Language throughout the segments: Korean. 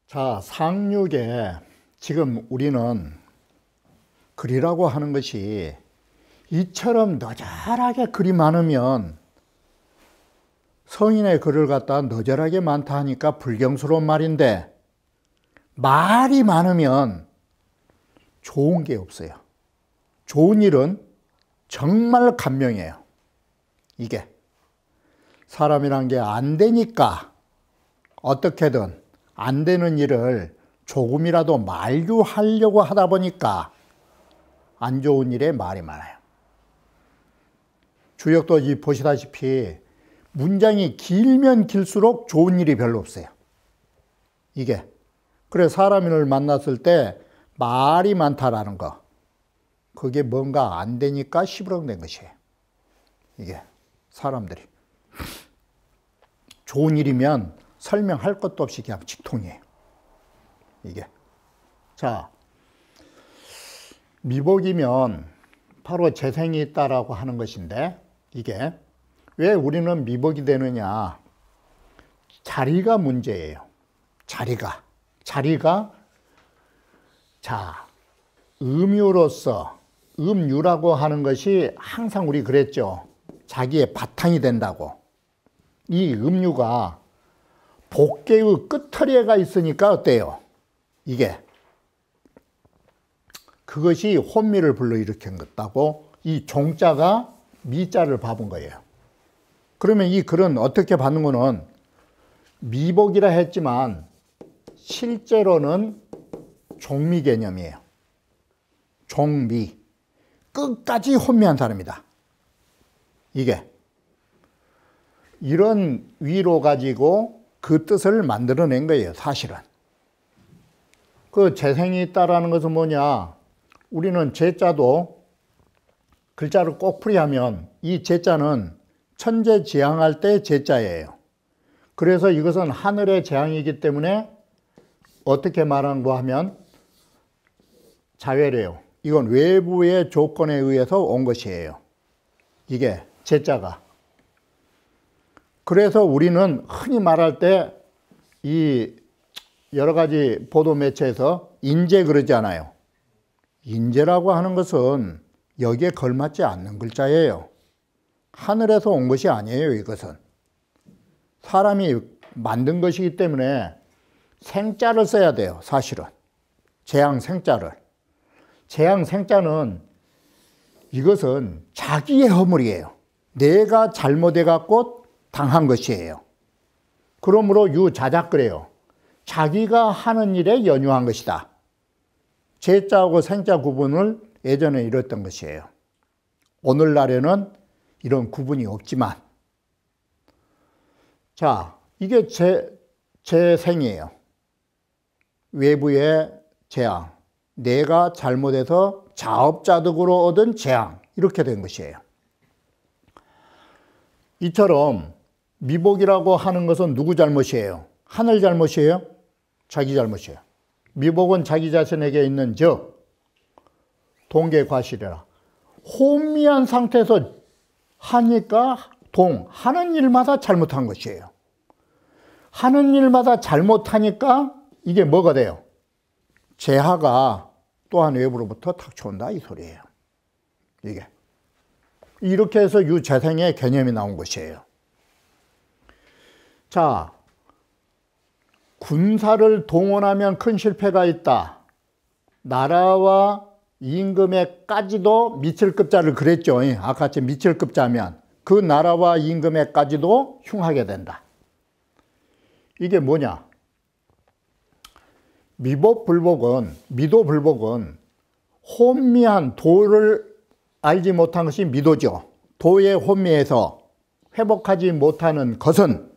자, 상륙에 지금 우리는 글이라고 하는 것이 이처럼 너절하게 글이 많으면 성인의 글을 갖다 너절하게 많다 하니까 불경스러운 말인데, 말이 많으면 좋은 게 없어요. 좋은 일은 정말 간명해요. 이게 사람이란 게 안 되니까 어떻게든 안 되는 일을 조금이라도 만류하려고 하다 보니까 안 좋은 일에 말이 많아요. 주역도 보시다시피 문장이 길면 길수록 좋은 일이 별로 없어요. 이게 그래서 사람을 만났을 때 말이 많다라는 거, 그게 뭔가 안 되니까 시부렁된 것이에요. 이게 사람들이 좋은 일이면 설명할 것도 없이 그냥 직통이에요. 이게 자, 미복이면 바로 재생이 있다라고 하는 것인데, 이게 왜 우리는 미복이 되느냐? 자리가 문제예요. 자리가 자, 음유로서, 음유라고 하는 것이 항상 우리 그랬죠. 자기의 바탕이 된다고. 이 음유가 복개의 끝터리가 있으니까 어때요? 이게 그것이 혼미를 불러일으킨 것다고 이 종자가 미자를 봐본 거예요. 그러면 이 글은 어떻게 받는 거는 미복이라 했지만 실제로는 종미 개념이에요. 종미. 끝까지 혼미한 사람이다. 이게 이런 위로 가지고 그 뜻을 만들어낸 거예요, 사실은. 그 재생이 있다라는 것은 뭐냐? 우리는 제자도 글자를 꼭 풀이하면 이 제자는 천재지향할 때 제자예요. 그래서 이것은 하늘의 재앙이기 때문에 어떻게 말하는가 하면 자외래요. 이건 외부의 조건에 의해서 온 것이에요. 이게 제자가. 그래서 우리는 흔히 말할 때 이 여러 가지 보도 매체에서 인재 그러지 않아요. 인재라고 하는 것은 여기에 걸맞지 않는 글자예요. 하늘에서 온 것이 아니에요, 이것은. 사람이 만든 것이기 때문에 생자를 써야 돼요, 사실은. 재앙 생자를. 재앙 생자는 이것은 자기의 허물이에요. 내가 잘못해 갖고 당한 것이에요. 그러므로 유자작 그래요. 자기가 하는 일에 연유한 것이다. 제자하고 생자 구분을 예전에 이뤘던 것이에요. 오늘날에는 이런 구분이 없지만, 자, 이게 재생이에요. 외부의 재앙, 내가 잘못해서 자업자득으로 얻은 재앙, 이렇게 된 것이에요. 이처럼 미복이라고 하는 것은 누구 잘못이에요? 하늘 잘못이에요? 자기 잘못이에요. 미복은 자기 자신에게 있는 동계과실이라. 혼미한 상태에서 하니까 하는 일마다 잘못한 것이에요. 하는 일마다 잘못하니까 이게 뭐가 돼요? 재하가 또한 외부로부터 닥쳐온다, 이 소리예요. 이게 이렇게 해서 유재생의 개념이 나온 것이에요. 자, 군사를 동원하면 큰 실패가 있다. 나라와 임금에까지도 미칠급자를 그랬죠. 아까 미칠급자면 그 나라와 임금에까지도 흉하게 된다. 이게 뭐냐? 미도불복은 혼미한 도를 알지 못한 것이 미도죠. 도의 혼미에서 회복하지 못하는 것은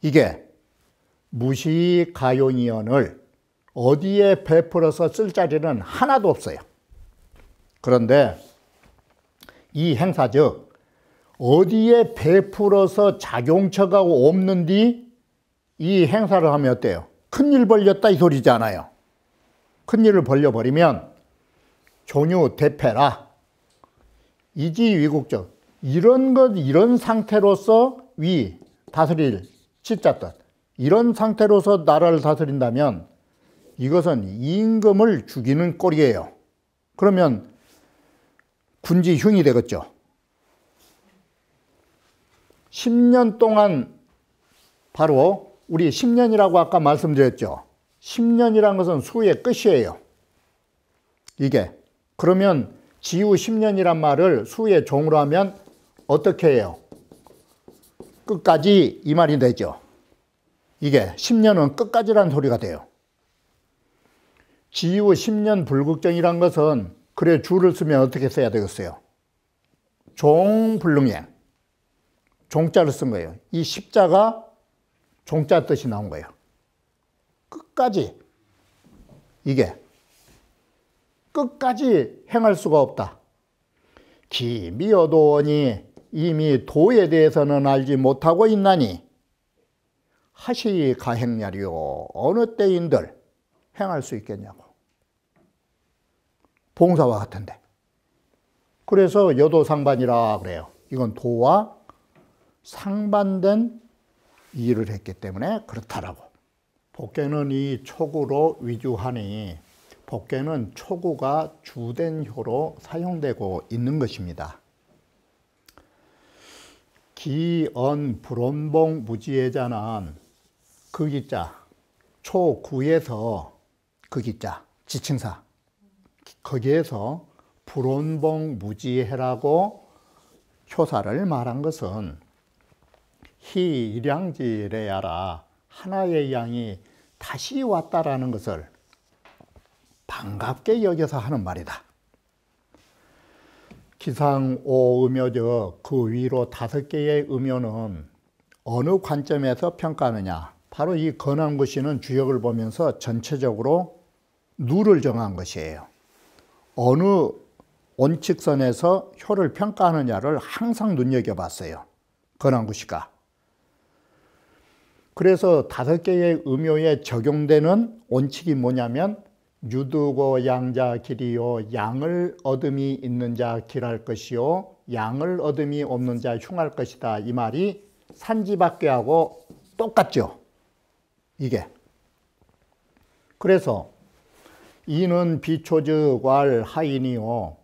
이게 무시가용이언을 어디에 베풀어서 쓸 자리는 하나도 없어요. 그런데 이 행사 즉 어디에 베풀어서 작용처가 없는디 이 행사를 하면 어때요? 큰일 벌렸다, 이 소리잖아요. 큰일을 벌려버리면 종유대패라, 이지위국적, 이런 상태로서 다스릴 치자 뜻, 이런 상태로서 나라를 다스린다면 이것은 임금을 죽이는 꼴이에요. 그러면 군지흉이 되겠죠. 10년 동안, 바로 우리 10년이라고 아까 말씀드렸죠. 10년이라는 것은 수의 끝이에요. 이게. 그러면 지후 10년이란 말을 수의 종으로 하면 어떻게 해요? 끝까지 이 말이 되죠. 이게 10년은 끝까지라는 소리가 돼요. 지후 10년 불국정이란 것은, 그래 줄을 쓰면 어떻게 써야 되겠어요? 종불능행. 종자를 쓴 거예요. 이 십자가 종자 뜻이 나온 거예요. 끝까지. 이게 끝까지 행할 수가 없다. 기미어도원이 이미 도에 대해서는 알지 못하고 있나니 하시 가행냐리요. 어느 때인들 행할 수 있겠냐고. 봉사와 같은데. 그래서 여도상반이라 그래요. 이건 도와 상반된 일을 했기 때문에 그렇다라고. 복계는 이 초구로 위주하니 복계는 초구가 주된 효로 사용되고 있는 것입니다. 기언 불원봉 무지혜자는 그 기자, 초구에서 그 기자, 지칭사, 거기에서 불원봉 무지혜라고 효사를 말한 것은 희일양지래야라, 하나의 양이 다시 왔다라는 것을 반갑게 여겨서 하는 말이다. 기상오음효적 그 위로 5개의 음효는 어느 관점에서 평가하느냐. 바로 이 건암구시는 주역을 보면서 전체적으로 누를 정한 것이에요. 어느 원칙선에서 효를 평가하느냐를 항상 눈여겨봤어요. 건암구시가. 그래서 5개의 음효에 적용되는 원칙이 뭐냐면 유두고 양자 길이요, 양을 얻음이 있는 자 길할 것이요, 양을 얻음이 없는 자 흉할 것이다. 이 말이 산지박계하고 똑같죠. 이게. 그래서 이는 비초즉 왈 하인이요,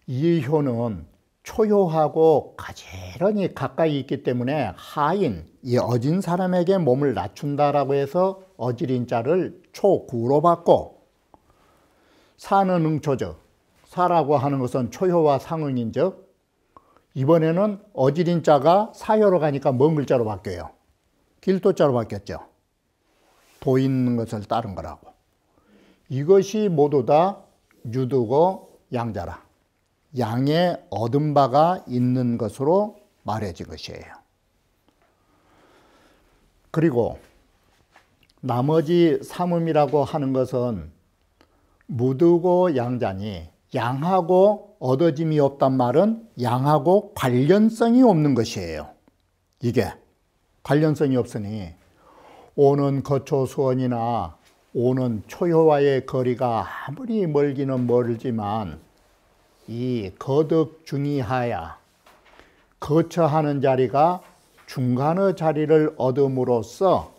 이 효는 초효하고 가지런히 가까이 있기 때문에 하인, 이 어진 사람에게 몸을 낮춘다라고 해서 어지린 자를 초구로 받고, 사는 응초적, 사라고 하는 것은 초효와 상응인즉 이번에는 어지린 자가 사효로 가니까 먼 글자로 바뀌어요. 길도자로 바뀌었죠. 도 있는 것을 따른 거라고. 이것이 모두 다 유두고 양자라. 양에 얻은 바가 있는 것으로 말해진 것이에요. 그리고 나머지 삼음이라고 하는 것은 무두고 양자니, 양하고 얻어짐이 없단 말은 양하고 관련성이 없는 것이에요. 이게 관련성이 없으니 오는 거초수원이나 오는 초효와의 거리가 아무리 멀기는 멀지만 이 거덕 중이하야, 거처하는 자리가 중간의 자리를 얻음으로써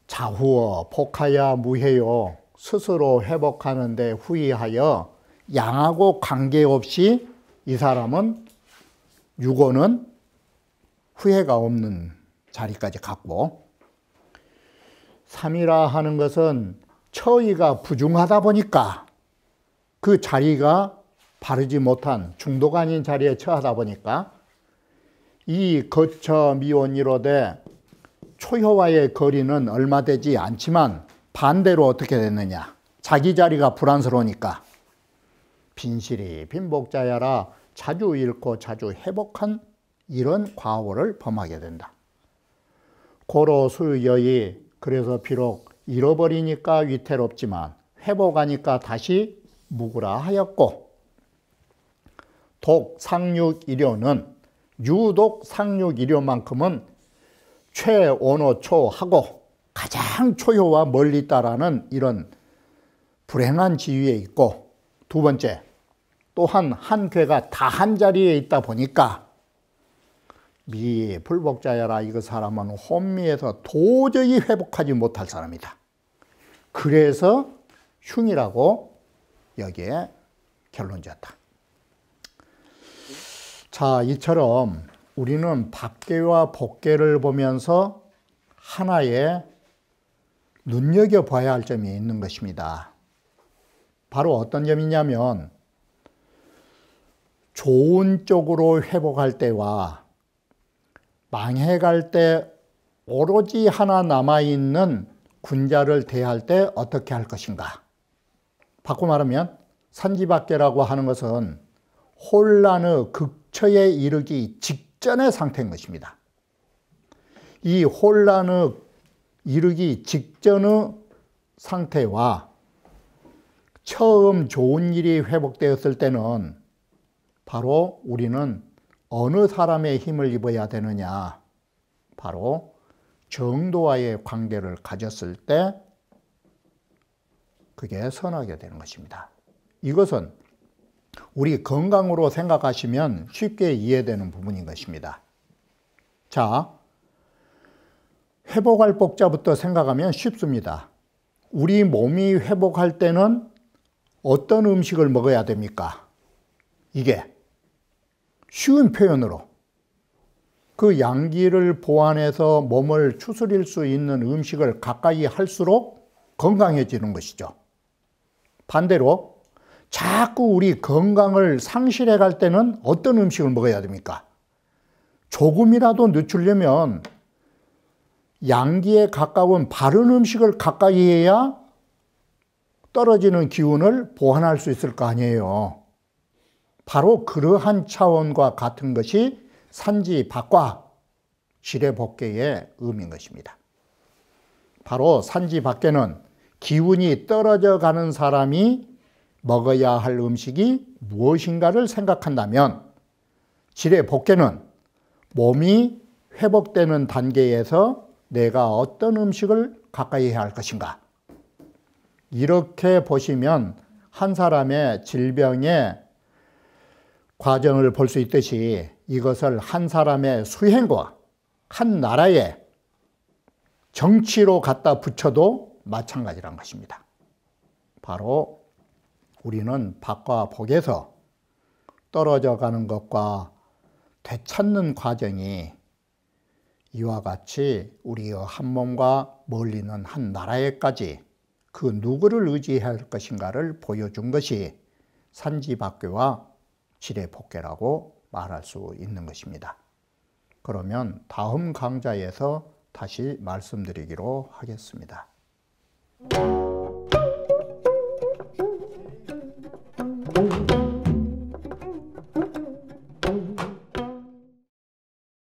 자후어 복하야 무해요, 스스로 회복하는 데 후이하여 양하고 관계없이 이 사람은 유고는 후회가 없는 자리까지 갔고, 삼이라 하는 것은 처의가 부중하다 보니까 그 자리가 바르지 못한 중도가 아닌 자리에 처하다 보니까 이 거처 미온이로되 초효와의 거리는 얼마 되지 않지만 반대로 어떻게 됐느냐. 자기 자리가 불안스러우니까 빈실이 빈복자야라, 자주 잃고 자주 회복한 이런 과오를 범하게 된다. 고로 수여이, 그래서 비록 잃어버리니까 위태롭지만 회복하니까 다시 묵으라 하였고, 독 상육일효는 유독 상육일효만큼은 최원호초하고 가장 초효와 멀리 있다라는 이런 불행한 지위에 있고, 두 번째, 또한 한 괴가 다 한 자리에 있다 보니까 미불복자여라. 이거 사람은 혼미해서 도저히 회복하지 못할 사람이다. 그래서 흉이라고 여기에 결론지었다. 자, 이처럼 우리는 박계와 복계를 보면서 하나의 눈여겨봐야 할 점이 있는 것입니다. 바로 어떤 점이냐면 좋은 쪽으로 회복할 때와 망해갈 때 오로지 하나 남아있는 군자를 대할 때 어떻게 할 것인가. 바꿔 말하면 산지박계라고 하는 것은 혼란의 극처에 이르기 직전의 상태인 것입니다. 이 혼란의 이르기 직전의 상태와 처음 좋은 일이 회복되었을 때는 바로 우리는 어느 사람의 힘을 입어야 되느냐. 바로 정도와의 관계를 가졌을 때 그게 선하게 되는 것입니다. 이것은 우리 건강으로 생각하시면 쉽게 이해되는 부분인 것입니다. 자, 회복할 복자부터 생각하면 쉽습니다. 우리 몸이 회복할 때는 어떤 음식을 먹어야 됩니까? 이게 쉬운 표현으로 그 양기를 보완해서 몸을 추스릴 수 있는 음식을 가까이 할수록 건강해지는 것이죠. 반대로 자꾸 우리 건강을 상실해 갈 때는 어떤 음식을 먹어야 됩니까? 조금이라도 늦추려면 양기에 가까운 바른 음식을 가까이 해야 떨어지는 기운을 보완할 수 있을 거 아니에요. 바로 그러한 차원과 같은 것이 산지박과 지레복계의 의미인 것입니다. 바로 산지박계는 기운이 떨어져 가는 사람이 먹어야 할 음식이 무엇인가를 생각한다면, 지레복계는 몸이 회복되는 단계에서 내가 어떤 음식을 가까이 해야 할 것인가. 이렇게 보시면 한 사람의 질병의 과정을 볼 수 있듯이 이것을 한 사람의 수행과 한 나라의 정치로 갖다 붙여도 마찬가지란 것입니다. 바로 우리는 박과 복에서 떨어져 가는 것과 되찾는 과정이 이와 같이 우리의 한 몸과 멀리는 한 나라에까지 그 누구를 의지해야 할 것인가를 보여준 것이 산지박계와 지레복계라고 말할 수 있는 것입니다. 그러면 다음 강좌에서 다시 말씀드리기로 하겠습니다.